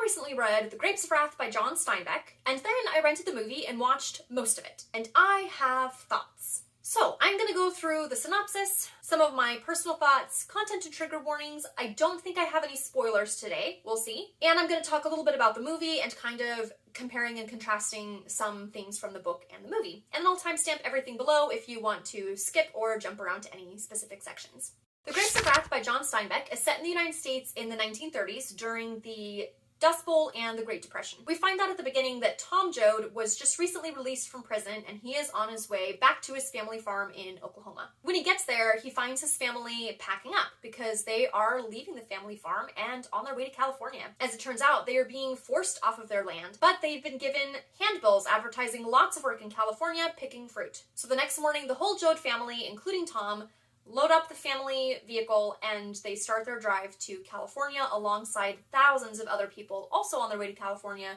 recently read The Grapes of Wrath by John Steinbeck, and then I rented the movie and watched most of it, and I have thoughts. So I'm gonna go through the synopsis, some of my personal thoughts, content and trigger warnings. I don't think I have any spoilers today, we'll see. And I'm gonna talk a little bit about the movie and kind of comparing and contrasting some things from the book and the movie. And I'll timestamp everything below if you want to skip or jump around to any specific sections. The Grapes of Wrath by John Steinbeck is set in the United States in the 1930s during the Dust Bowl and the Great Depression. We find out at the beginning that Tom Joad was just recently released from prison and he is on his way back to his family farm in Oklahoma. When he gets there, he finds his family packing up because they are leaving the family farm and on their way to California. As it turns out, they are being forced off of their land, but they've been given handbills advertising lots of work in California picking fruit. So the next morning, the whole Joad family, including Tom, load up the family vehicle and they start their drive to California alongside thousands of other people also on their way to California,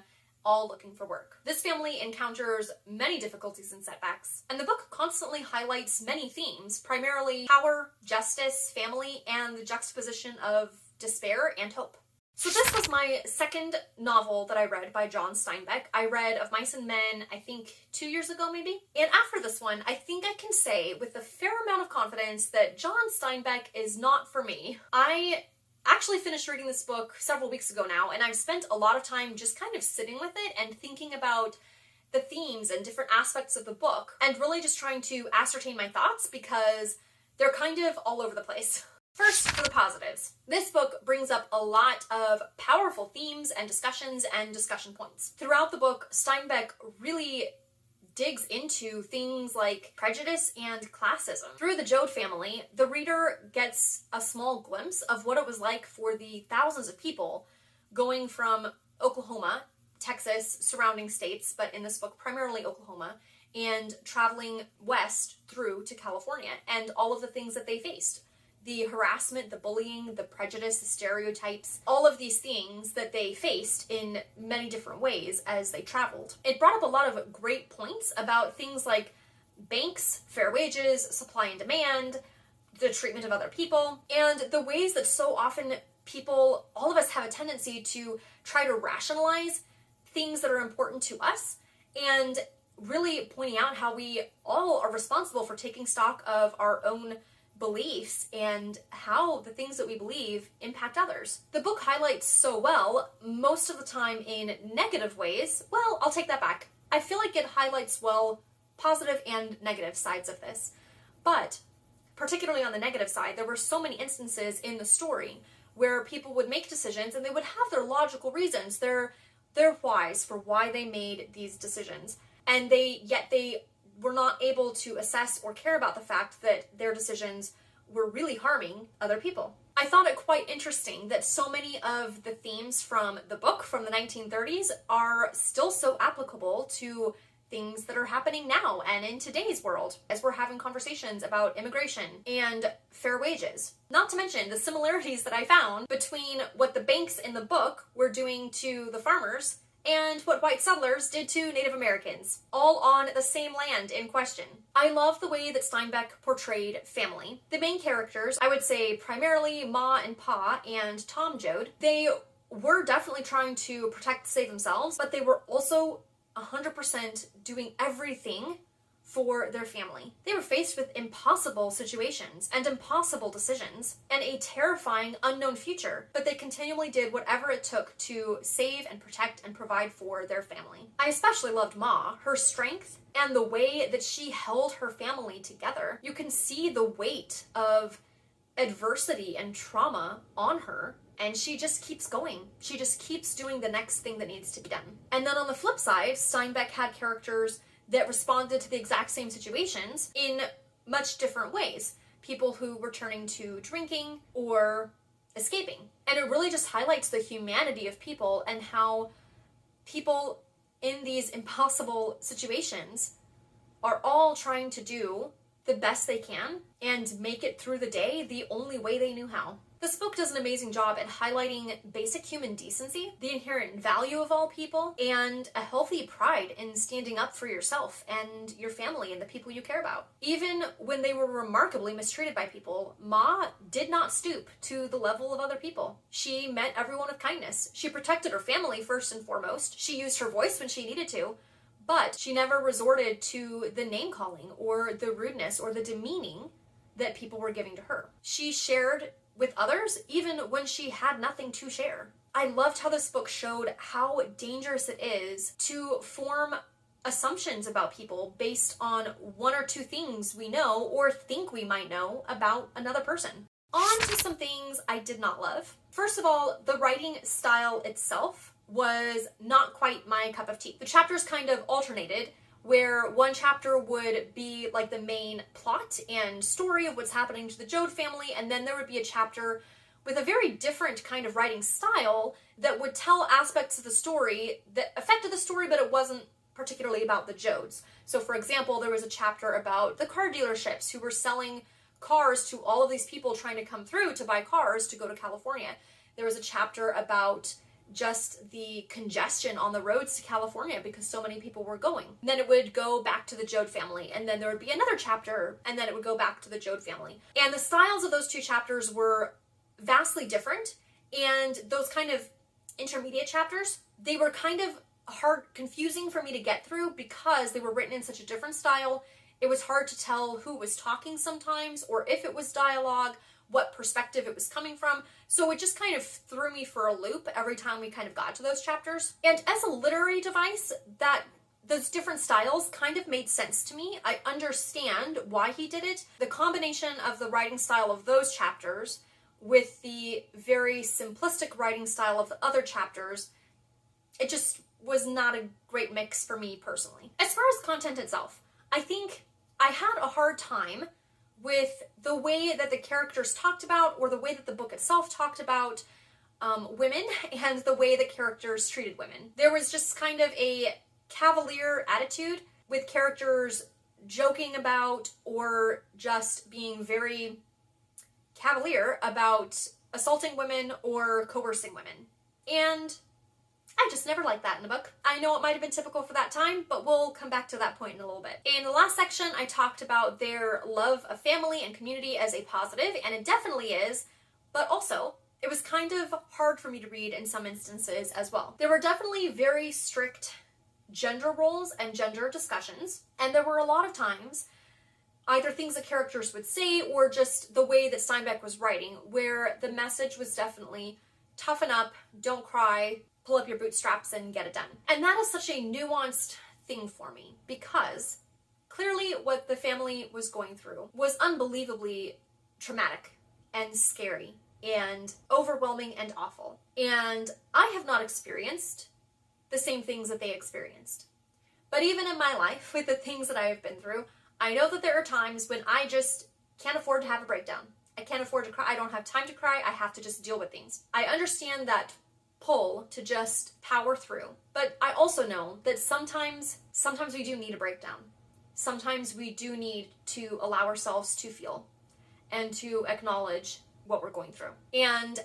all looking for work. This family encounters many difficulties and setbacks, and the book constantly highlights many themes, primarily power, justice, family, and the juxtaposition of despair and hope. So this was my second novel that I read by John Steinbeck. I read Of Mice and Men, I think 2 years ago maybe. And after this one, I think I can say with a fair amount of confidence that John Steinbeck is not for me. I actually finished reading this book several weeks ago now, and I've spent a lot of time just kind of sitting with it and thinking about the themes and different aspects of the book, and really just trying to ascertain my thoughts because they're kind of all over the place. First, for the positives. This book brings up a lot of powerful themes and discussion points. Throughout the book, Steinbeck really digs into things like prejudice and classism. Through the Joad family, the reader gets a small glimpse of what it was like for the thousands of people going from Oklahoma, Texas, surrounding states, but in this book, primarily Oklahoma, and traveling west through to California, and all of the things that they faced. The harassment, the bullying, the prejudice, the stereotypes, all of these things that they faced in many different ways as they traveled. It brought up a lot of great points about things like banks, fair wages, supply and demand, the treatment of other people, and the ways that so often people, all of us have a tendency to try to rationalize things that are important to us, and really pointing out how we all are responsible for taking stock of our own beliefs and how the things that we believe impact others. The book highlights so well, most of the time in negative ways. Well, I'll take that back. I feel like it highlights well positive and negative sides of this. But particularly on the negative side, there were so many instances in the story where people would make decisions and they would have their logical reasons, their whys for why they made these decisions. And yet they were not able to assess or care about the fact that their decisions were really harming other people. I thought it quite interesting that so many of the themes from the book from the 1930s are still so applicable to things that are happening now and in today's world as we're having conversations about immigration and fair wages. Not to mention the similarities that I found between what the banks in the book were doing to the farmers and what white settlers did to Native Americans, all on the same land in question. I love the way that Steinbeck portrayed family. The main characters, I would say primarily Ma and Pa and Tom Joad, they were definitely trying to protect, save themselves, but they were also 100% doing everything for their family. They were faced with impossible situations and impossible decisions and a terrifying unknown future, but they continually did whatever it took to save and protect and provide for their family. I especially loved Ma, her strength and the way that she held her family together. You can see the weight of adversity and trauma on her, and she just keeps going. She just keeps doing the next thing that needs to be done. And then on the flip side, Steinbeck had characters that responded to the exact same situations in much different ways. People who were turning to drinking or escaping. And it really just highlights the humanity of people and how people in these impossible situations are all trying to do the best they can and make it through the day the only way they knew how. This book does an amazing job at highlighting basic human decency, the inherent value of all people, and a healthy pride in standing up for yourself and your family and the people you care about. Even when they were remarkably mistreated by people, Ma did not stoop to the level of other people. She met everyone with kindness. She protected her family first and foremost. She used her voice when she needed to, but she never resorted to the name-calling or the rudeness or the demeaning that people were giving to her. She shared with others even when she had nothing to share. I loved how this book showed how dangerous it is to form assumptions about people based on one or two things we know or think we might know about another person. On to some things I did not love. First of all, the writing style itself was not quite my cup of tea. The chapters kind of alternated, where one chapter would be like the main plot and story of what's happening to the Jode family, and then there would be a chapter with a very different kind of writing style that would tell aspects of the story that affected the story, but it wasn't particularly about the Jodes. So for example, there was a chapter about the car dealerships who were selling cars to all of these people trying to come through to buy cars to go to California. There was a chapter about just the congestion on the roads to California because so many people were going. And then it would go back to the Jode family, and then there would be another chapter, and then it would go back to the Jode family. And the styles of those two chapters were vastly different, and those kind of intermediate chapters, they were kind of confusing for me to get through because they were written in such a different style. It was hard to tell who was talking sometimes, or if it was dialogue, what perspective it was coming from. So it just kind of threw me for a loop every time we kind of got to those chapters. And as a literary device, that those different styles kind of made sense to me. I understand why he did it. The combination of the writing style of those chapters with the very simplistic writing style of the other chapters, it just was not a great mix for me personally. As far as content itself, I think I had a hard time with the way that the characters talked about, or the way that the book itself talked about women, and the way the characters treated women. There was just kind of a cavalier attitude with characters joking about or just being very cavalier about assaulting women or coercing women. And I just never liked that in the book. I know it might have been typical for that time, but we'll come back to that point in a little bit. In the last section, I talked about their love of family and community as a positive, and it definitely is, but also it was kind of hard for me to read in some instances as well. There were definitely very strict gender roles and gender discussions, and there were a lot of times either things the characters would say or just the way that Steinbeck was writing, where the message was definitely toughen up, don't cry, pull up your bootstraps and get it done. And that is such a nuanced thing for me, because clearly what the family was going through was unbelievably traumatic and scary and overwhelming and awful. And I have not experienced the same things that they experienced. But even in my life, with the things that I have been through, I know that there are times when I just can't afford to have a breakdown. I can't afford to cry. I don't have time to cry. I have to just deal with things. I understand that pull to just power through. But I also know that sometimes we do need a breakdown. Sometimes we do need to allow ourselves to feel and to acknowledge what we're going through. And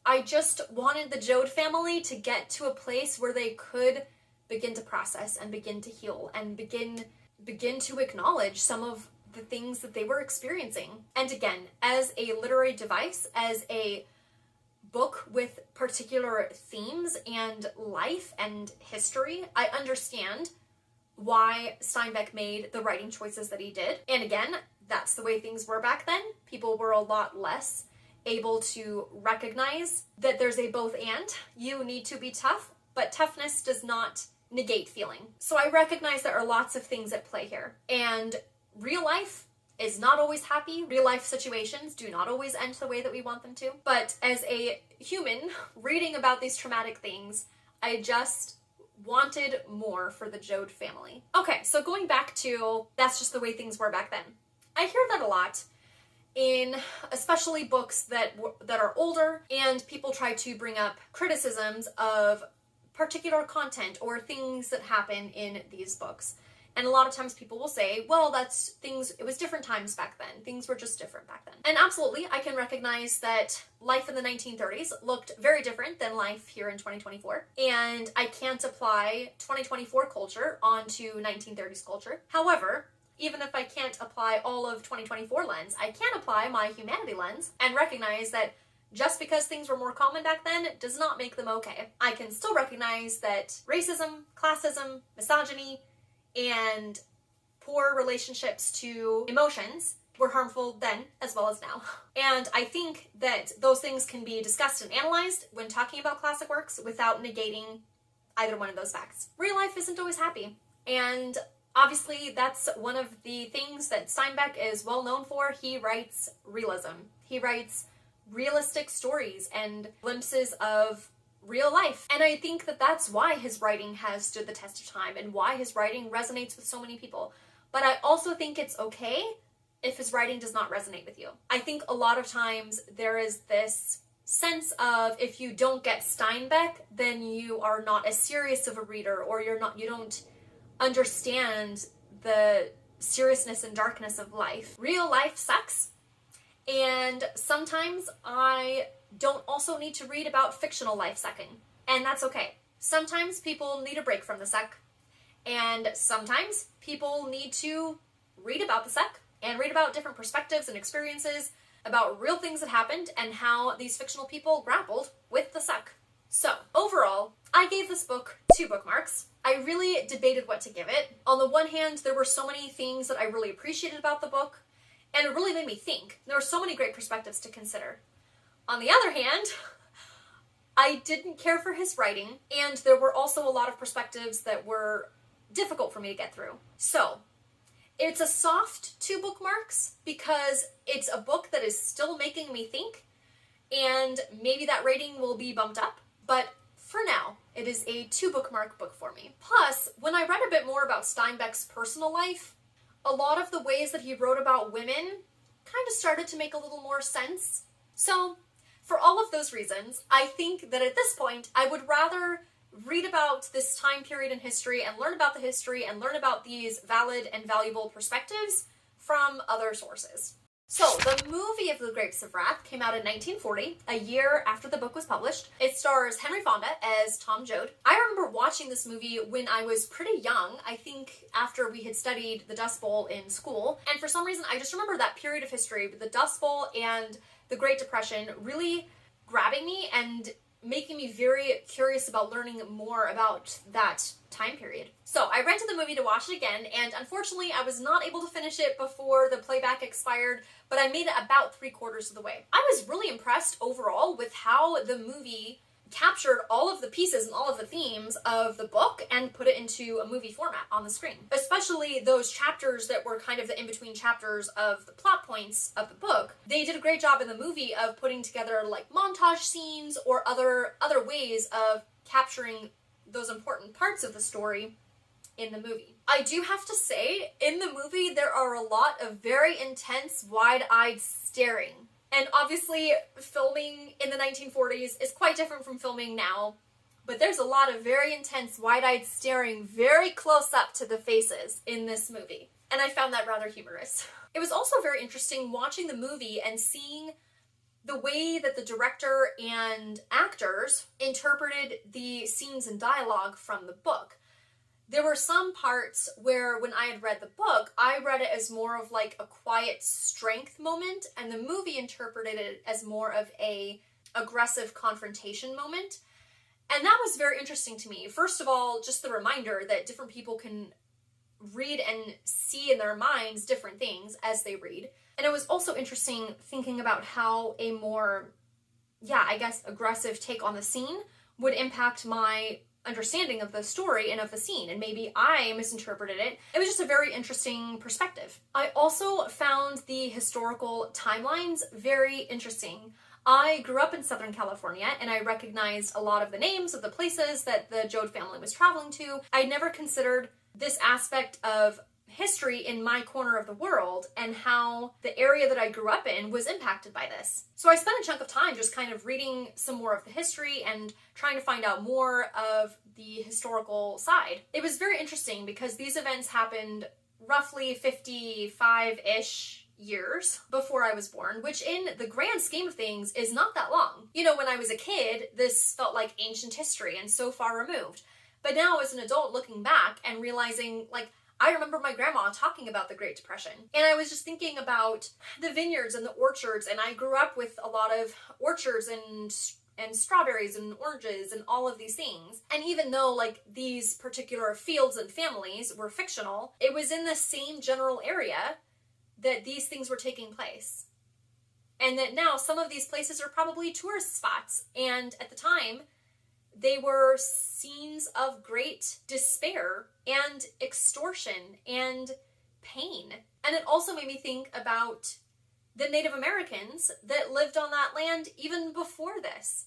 I just wanted the Jode family to get to a place where they could begin to process and begin to heal and begin to acknowledge some of the things that they were experiencing. And again, as a literary device, as a book with particular themes and life and history, I understand why Steinbeck made the writing choices that he did. And again, that's the way things were back then. People were a lot less able to recognize that there's a both and. You need to be tough, but toughness does not negate feeling. So I recognize there are lots of things at play here. And real life is not always happy. Real life situations do not always end the way that we want them to. But as a human reading about these traumatic things, I just wanted more for the Jode family. Okay, so going back to that's just the way things were back then. I hear that a lot in especially books that are older, and people try to bring up criticisms of particular content or things that happen in these books. And a lot of times people will say, well, it was different times back then. Things were just different back then. And absolutely, I can recognize that life in the 1930s looked very different than life here in 2024. And I can't apply 2024 culture onto 1930s culture. However, even if I can't apply all of 2024 lens, I can apply my humanity lens and recognize that just because things were more common back then does not make them okay. I can still recognize that racism, classism, misogyny, and poor relationships to emotions were harmful then as well as now. And I think that those things can be discussed and analyzed when talking about classic works without negating either one of those facts. Real life isn't always happy. And obviously that's one of the things that Steinbeck is well known for. He writes realism. He writes realistic stories and glimpses of real life. And I think that that's why his writing has stood the test of time and why his writing resonates with so many people. But I also think it's okay if his writing does not resonate with you. I think a lot of times there is this sense of if you don't get Steinbeck, then you are not as serious of a reader, or you don't understand the seriousness and darkness of life. Real life sucks. And sometimes I don't also need to read about fictional life sucking. And that's okay. Sometimes people need a break from the suck. And sometimes people need to read about the suck and read about different perspectives and experiences about real things that happened and how these fictional people grappled with the suck. So, overall, I gave this book 2 bookmarks. I really debated what to give it. On the one hand, there were so many things that I really appreciated about the book, and it really made me think. There were so many great perspectives to consider. On the other hand, I didn't care for his writing, and there were also a lot of perspectives that were difficult for me to get through. So, it's a soft 2 bookmarks because it's a book that is still making me think, and maybe that rating will be bumped up, but for now, it is a 2 bookmark book for me. Plus, when I read a bit more about Steinbeck's personal life, a lot of the ways that he wrote about women kind of started to make a little more sense. So, for all of those reasons, I think that at this point, I would rather read about this time period in history and learn about the history and learn about these valid and valuable perspectives from other sources. So, the movie of The Grapes of Wrath came out in 1940, a year after the book was published. It stars Henry Fonda as Tom Joad. I remember watching this movie when I was pretty young, I think after we had studied the Dust Bowl in school, and for some reason I just remember that period of history with the Dust Bowl and the Great Depression really grabbing me and making me very curious about learning more about that time period. So I rented the movie to watch it again, and unfortunately I was not able to finish it before the playback expired, but I made it about 3/4 of the way. I was really impressed overall with how the movie captured all of the pieces and all of the themes of the book and put it into a movie format on the screen. Especially those chapters that were kind of the in-between chapters of the plot points of the book. They did a great job in the movie of putting together like montage scenes or other ways of capturing those important parts of the story in the movie. I do have to say, in the movie there are a lot of very intense wide-eyed staring. And obviously, filming in the 1940s is quite different from filming now, but there's a lot of very intense, wide-eyed staring very close up to the faces in this movie. And I found that rather humorous. It was also very interesting watching the movie and seeing the way that the director and actors interpreted the scenes and dialogue from the book. There were some parts where when I had read the book, I read it as more of like a quiet strength moment, and the movie interpreted it as more of a aggressive confrontation moment. And that was very interesting to me. First of all, just the reminder that different people can read and see in their minds different things as they read. And it was also interesting thinking about how a more, aggressive take on the scene would impact my understanding of the story and of the scene, and maybe I misinterpreted it. It was just a very interesting perspective. I also found the historical timelines very interesting. I grew up in Southern California, and I recognized a lot of the names of the places that the Joad family was traveling to. I never considered this aspect of history in my corner of the world and how the area that I grew up in was impacted by this. So I spent a chunk of time just kind of reading some more of the history and trying to find out more of the historical side. It was very interesting because these events happened roughly 55-ish years before I was born, which in the grand scheme of things is not that long. You know, when I was a kid, this felt like ancient history and so far removed. But now as an adult looking back and realizing, like, I remember my grandma talking about the Great Depression, and I was just thinking about the vineyards and the orchards, and I grew up with a lot of orchards and strawberries and oranges and all of these things. And even though like these particular fields and families were fictional, it was in the same general area that these things were taking place. And that now some of these places are probably tourist spots, and at the time they were scenes of great despair and extortion and pain. And it also made me think about the Native Americans that lived on that land even before this,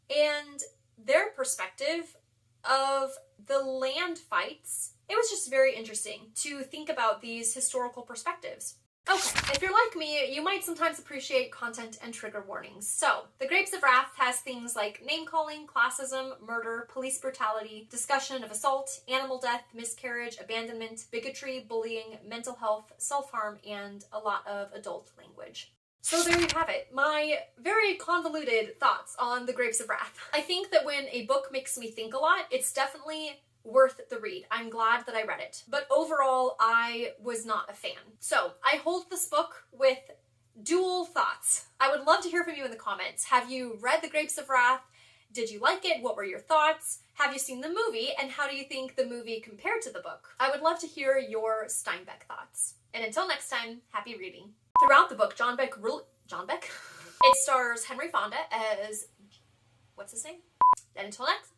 and their perspective of the land fights. It was just very interesting to think about these historical perspectives. Okay, if you're like me, you might sometimes appreciate content and trigger warnings. So, The Grapes of Wrath has things like name-calling, classism, murder, police brutality, discussion of assault, animal death, miscarriage, abandonment, bigotry, bullying, mental health, self-harm, and a lot of adult language. So there you have it, my very convoluted thoughts on The Grapes of Wrath. I think that when a book makes me think a lot, it's definitely worth the read. I'm glad that I read it. But overall, I was not a fan. So I hold this book with dual thoughts. I would love to hear from you in the comments. Have you read The Grapes of Wrath? Did you like it? What were your thoughts? Have you seen the movie? And how do you think the movie compared to the book? I would love to hear your Steinbeck thoughts. And until next time, happy reading. Throughout the book, John Beck? It stars Henry Fonda as, what's his name? And until next